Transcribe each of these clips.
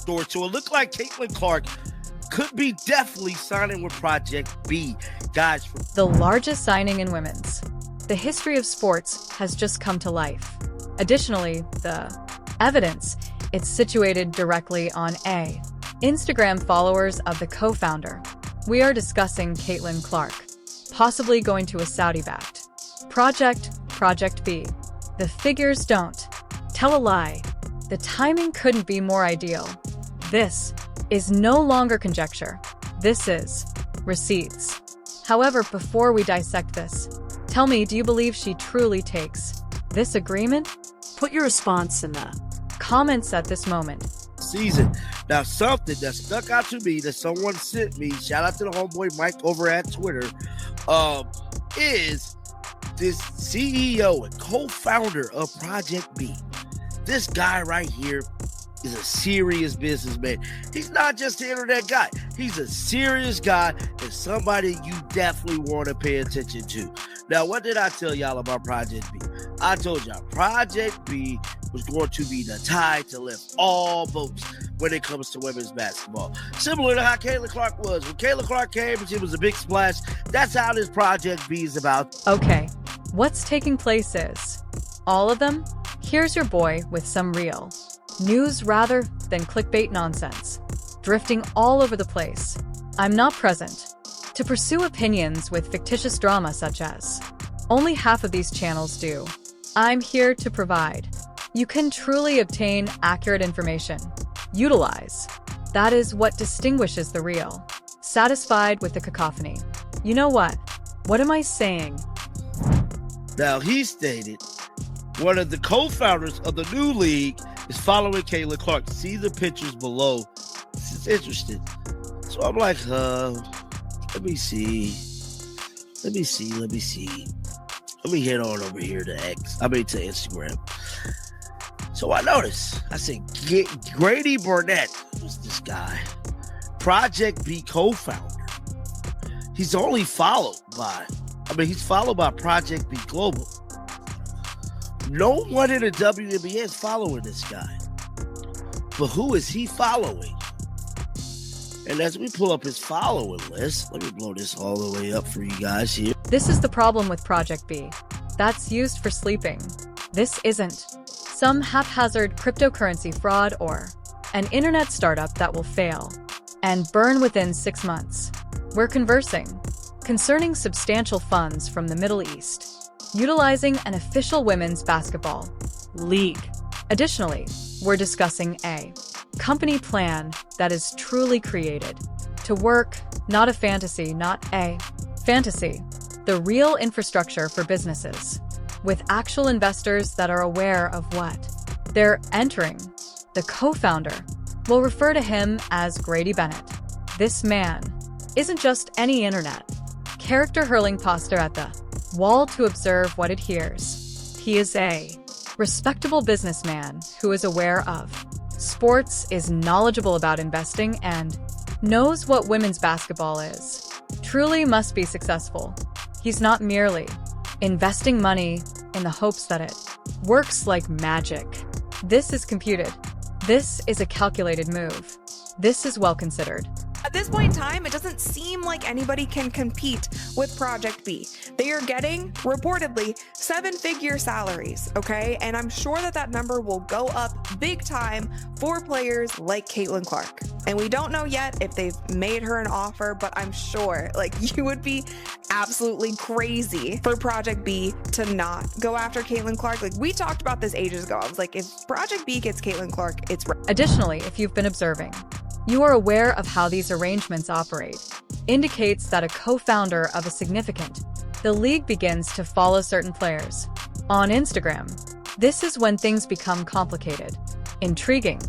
story. So it looked like Caitlin Clark could be definitely signing with Project B. Guys, the largest signing in women's. The history of sports has just come to life. Additionally, the evidence, it's situated directly on A. Instagram followers of the co-founder. We are discussing Caitlin Clark, possibly going to a Saudi-backed Project B. The figures don't tell a lie. The timing couldn't be more ideal. This is no longer conjecture. This is receipts. However, before we dissect this, tell me, do you believe she truly takes this agreement? Put your response in the comments at this moment. Season. Now, something that stuck out to me that someone sent me, shout out to the homeboy Mike over at Twitter, is this CEO and co-founder of Project B. This guy right here is a serious businessman. He's not just the internet guy. He's a serious guy and somebody you definitely want to pay attention to. Now, what did I tell y'all about Project B? I told y'all Project B was going to be the tide to lift all boats when it comes to women's basketball. Similar to how Caitlin Clark was. When Caitlin Clark came, she was a big splash. That's how this Project B is about. Okay, what's taking place is all of them? Here's your boy with some real news rather than clickbait nonsense, drifting all over the place. I'm not present to pursue opinions with fictitious drama such as only half of these channels do. I'm here to provide. You can truly obtain accurate information. Utilize. That is what distinguishes the real. Satisfied with the cacophony. You know what? What am I saying? Now, he stated one of the co-founders of the new league is following Caitlin Clark. See the pictures below. This is interesting. So I'm like, let me see. Let me head on over here to to Instagram. So I noticed. I said, Grady Burnett was this guy. Project B co-founder. He's only followed by, he's followed by Project B Global. No one in the WNBA is following this guy. But who is he following? And as we pull up his following list, let me blow this all the way up for you guys here. This is the problem with Project B. That's used for sleeping. This isn't some haphazard cryptocurrency fraud or an internet startup that will fail and burn within 6 months. We're conversing concerning substantial funds from the Middle East, utilizing an official women's basketball league. Additionally, we're discussing a company plan that is truly created to work, not a fantasy, not a fantasy, the real infrastructure for businesses, with actual investors that are aware of what they're entering. The co-founder will refer to him as Grady Bennett. This man isn't just any internet character hurling pasta at the wall to observe what it hears. He is a respectable businessman who is aware of sports, is knowledgeable about investing, and knows what women's basketball is. Truly must be successful. He's not merely investing money in the hopes that it works like magic. This is computed. This is a calculated move. This is well considered. At this point in time, it doesn't seem like anybody can compete with Project B. They are getting, reportedly, 7-figure salaries, okay? And I'm sure that number will go up big time for players like Caitlin Clark. And we don't know yet if they've made her an offer, but I'm sure, you would be absolutely crazy for Project B to not go after Caitlin Clark. We talked about this ages ago. I was like, if Project B gets Caitlin Clark, it's... Additionally, if you've been observing, you are aware of how these arrangements operate. Indicates that a co-founder of a significant, the league begins to follow certain players. On Instagram, this is when things become complicated. Intriguing.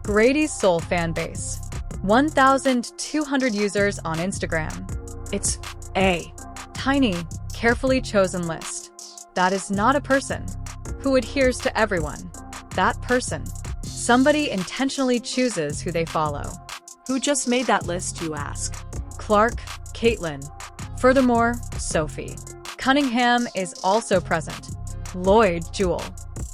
Grady's sole fan base. 1,200 users on Instagram. It's a tiny, carefully chosen list. That is not a person who adheres to everyone. That person. Somebody intentionally chooses who they follow. Who just made that list, you ask? Clark, Caitlin. Furthermore, Sophie Cunningham is also present. Lloyd Jewell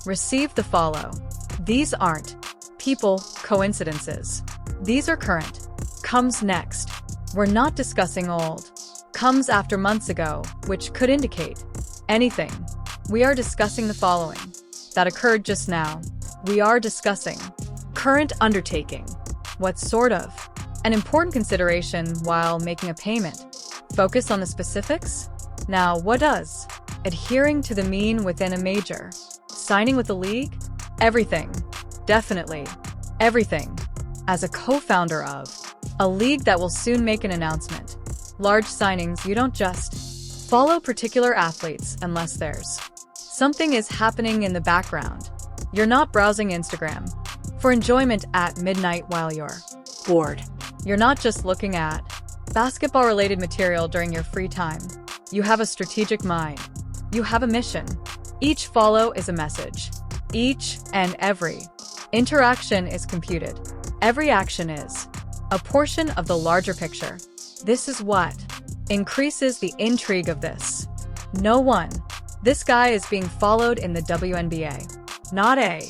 received the follow. These aren't people coincidences. These are current. Comes next. We're not discussing old. Comes after months ago, which could indicate anything. We are discussing the following that occurred just now. We are discussing current undertaking. What sort of? An important consideration while making a payment. Focus on the specifics? Now, what does? Adhering to the mean within a major. Signing with the league? Everything. Definitely. Everything. As a co-founder of a league that will soon make an announcement. Large signings, you don't just follow particular athletes unless there's something is happening in the background. You're not browsing Instagram for enjoyment at midnight while you're Bored. You're not just looking at basketball-related material during your free time. You have a strategic mind. You have a mission. Each follow is a message. Each and every interaction is computed. Every action is a portion of the larger picture. This is what increases the intrigue of this. No one. This guy is being followed in the WNBA. Not a.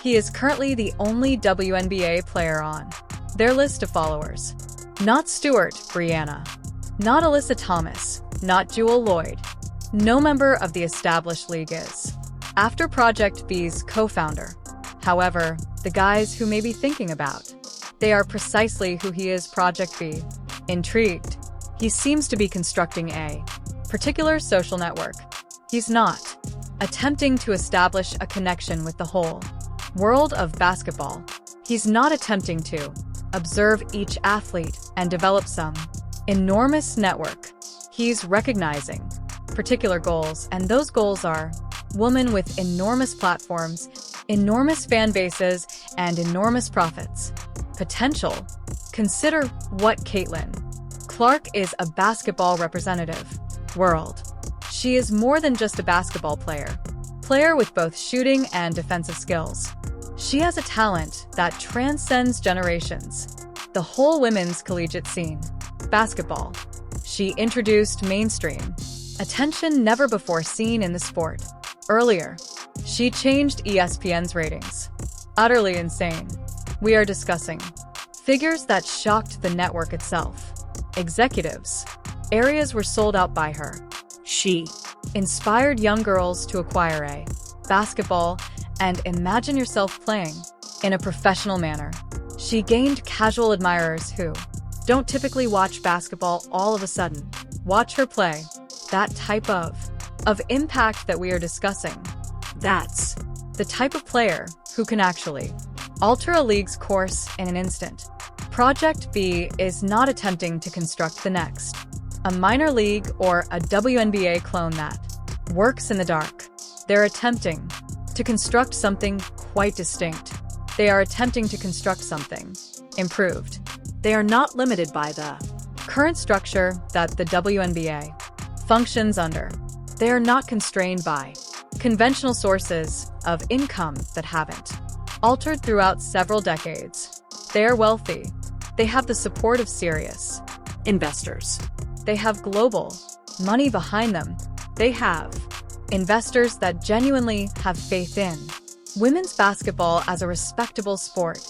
He is currently the only WNBA player on their list of followers. Not Stewart, Brianna. Not Alyssa Thomas. Not Jewel Lloyd. No member of the established league is after Project B's co-founder. However, the guys who may be thinking about, they are precisely who he is. Project B. Intrigued. He seems to be constructing a particular social network. He's not attempting to establish a connection with the whole world of basketball. He's not attempting to observe each athlete and develop some enormous network. He's recognizing particular goals, and those goals are women with enormous platforms, enormous fan bases, and enormous profits. Potential. Consider what Caitlin Clark is a basketball representative. World. She is more than just a basketball player. Player with both shooting and defensive skills. She has a talent that transcends generations. The whole women's collegiate scene. Basketball. She introduced mainstream attention never before seen in the sport. Earlier, she changed ESPN's ratings. Utterly insane. We are discussing figures that shocked the network itself. Executives. Areas were sold out by her. She inspired young girls to acquire a basketball and imagine yourself playing in a professional manner. She gained casual admirers who don't typically watch basketball all of a sudden. Watch her play. That type of impact that we are discussing. That's the type of player who can actually alter a league's course in an instant. Project B is not attempting to construct the next a minor league or a WNBA clone that works in the dark. They're attempting to construct something quite distinct. They are attempting to construct something improved. They are not limited by the current structure that the WNBA functions under. They are not constrained by conventional sources of income that haven't altered throughout several decades. They are wealthy. They have the support of serious investors. They have global money behind them. They have investors that genuinely have faith in women's basketball as a respectable sport,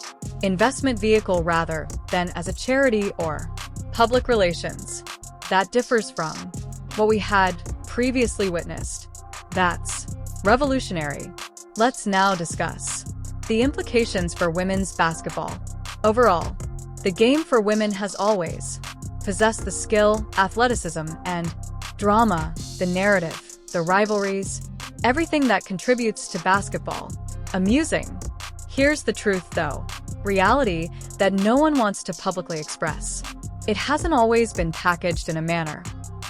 investment vehicle rather than as a charity or public relations. That differs from what we had previously witnessed. That's revolutionary. Let's now discuss the implications for women's basketball. Overall, the game for women has always possessed the skill, athleticism, and drama, the narrative, the rivalries, everything that contributes to basketball. Amusing. Here's the truth, though. Reality that no one wants to publicly express. It hasn't always been packaged in a manner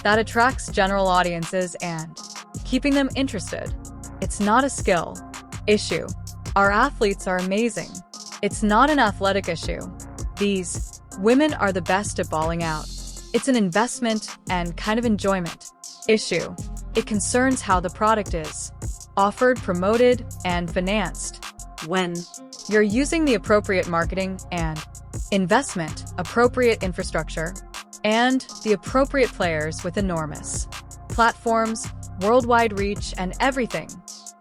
that attracts general audiences and keeping them interested. It's not a skill issue. Our athletes are amazing. It's not an athletic issue. These women are the best at balling out. It's an investment and kind of enjoyment issue. It concerns how the product is offered, promoted, and financed. When you're using the appropriate marketing and investment, appropriate infrastructure, and the appropriate players with enormous platforms, worldwide reach, and everything.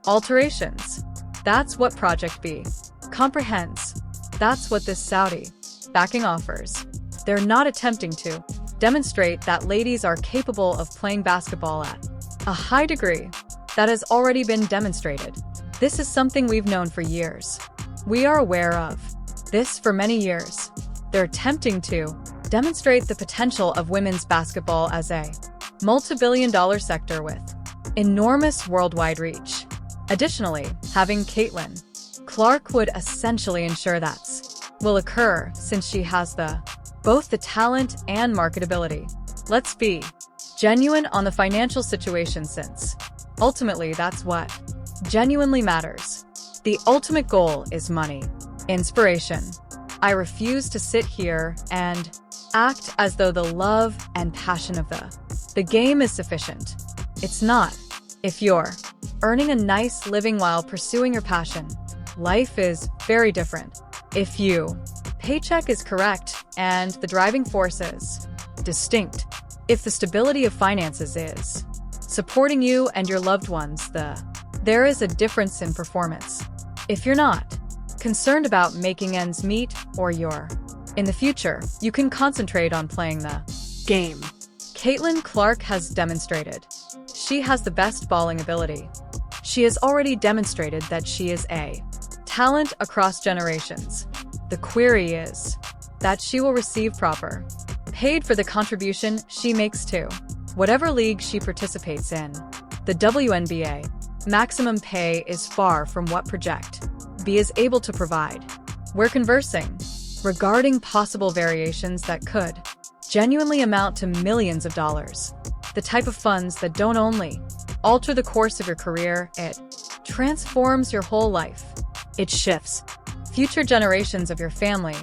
Alterations. That's what Project B comprehends. That's what this Saudi backing offers. They're not attempting to demonstrate that ladies are capable of playing basketball at a high degree. That has already been demonstrated. This is something we've known for years. We are aware of this for many years. They're attempting to demonstrate the potential of women's basketball as a multi-billion-dollar sector with enormous worldwide reach. Additionally, having Caitlin Clark would essentially ensure that will occur since she has both the talent and marketability. Let's be genuine on the financial situation since ultimately that's what genuinely matters. The ultimate goal is money. Inspiration. I refuse to sit here and act as though the love and passion of the game is sufficient. It's not. If you're earning a nice living while pursuing your passion, life is very different. If your paycheck is correct and the driving force is distinct, if the stability of finances is supporting you and your loved ones, there is a difference in performance. If you're not concerned about making ends meet or you're in the future, you can concentrate on playing the Game. Caitlin Clark has demonstrated she has the best balling ability. She has already demonstrated that she is a talent across generations. The query is that she will receive proper paid for the contribution she makes to whatever league she participates in. The WNBA maximum pay is far from what Project B is able to provide. We're conversing regarding possible variations that could genuinely amount to millions of dollars. The type of funds that don't only alter the course of your career, it transforms your whole life. It shifts future generations of your family.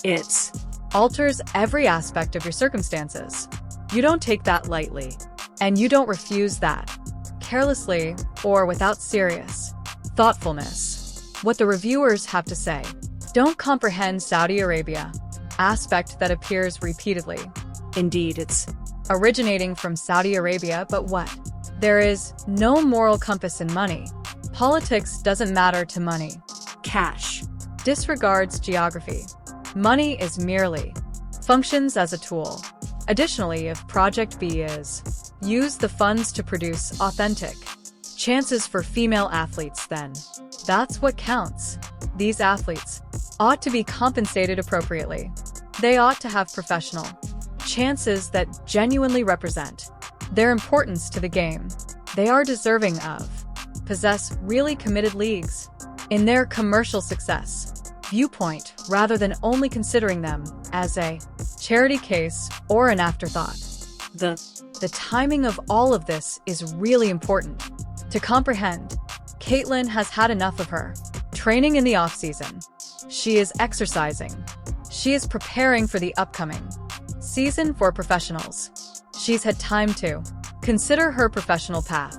It alters every aspect of your circumstances. You don't take that lightly, and you don't refuse that carelessly or without serious thoughtfulness. What the reviewers have to say don't comprehend Saudi Arabia aspect that appears repeatedly. Indeed, it's originating from Saudi Arabia, but what? There is no moral compass in money. Politics doesn't matter to money. Cash. Disregards geography. Money is merely functions as a tool. Additionally, if Project B is use the funds to produce authentic chances for female athletes, then that's what counts. These athletes ought to be compensated appropriately. They ought to have professional chances that genuinely represent their importance to the game. They are deserving of possess really committed leagues in their commercial success viewpoint rather than only considering them as a charity case or an afterthought. The timing of all of this is really important to comprehend. Caitlin has had enough of her training in the off-season. She is exercising. She is preparing for the upcoming season for professionals. She's had time to consider her professional path.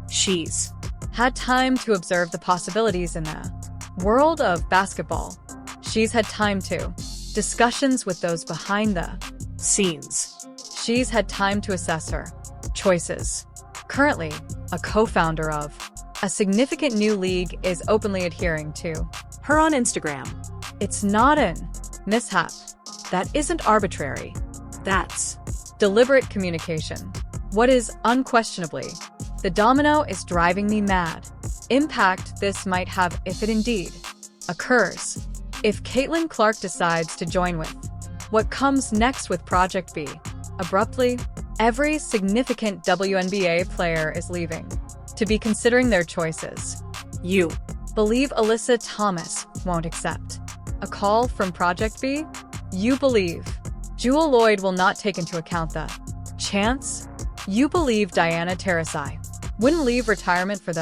She's had time to observe the possibilities in the world of basketball. She's had time to discussions with those behind the Scenes. She's had time to assess her choices. Currently, a co-founder of a significant new league is openly adhering to Her on Instagram. It's not an mishap. That isn't arbitrary. That's Deliberate communication. What is unquestionably the domino is driving me mad. Impact this might have if it indeed occurs. If Caitlin Clark decides to join with what comes next with Project B, abruptly, every significant WNBA player is leaving to be considering their choices. You. Believe Alyssa Thomas won't accept a call from Project B? You believe Jewel Lloyd will not take into account the chance? You believe Diana Taurasi wouldn't leave retirement for the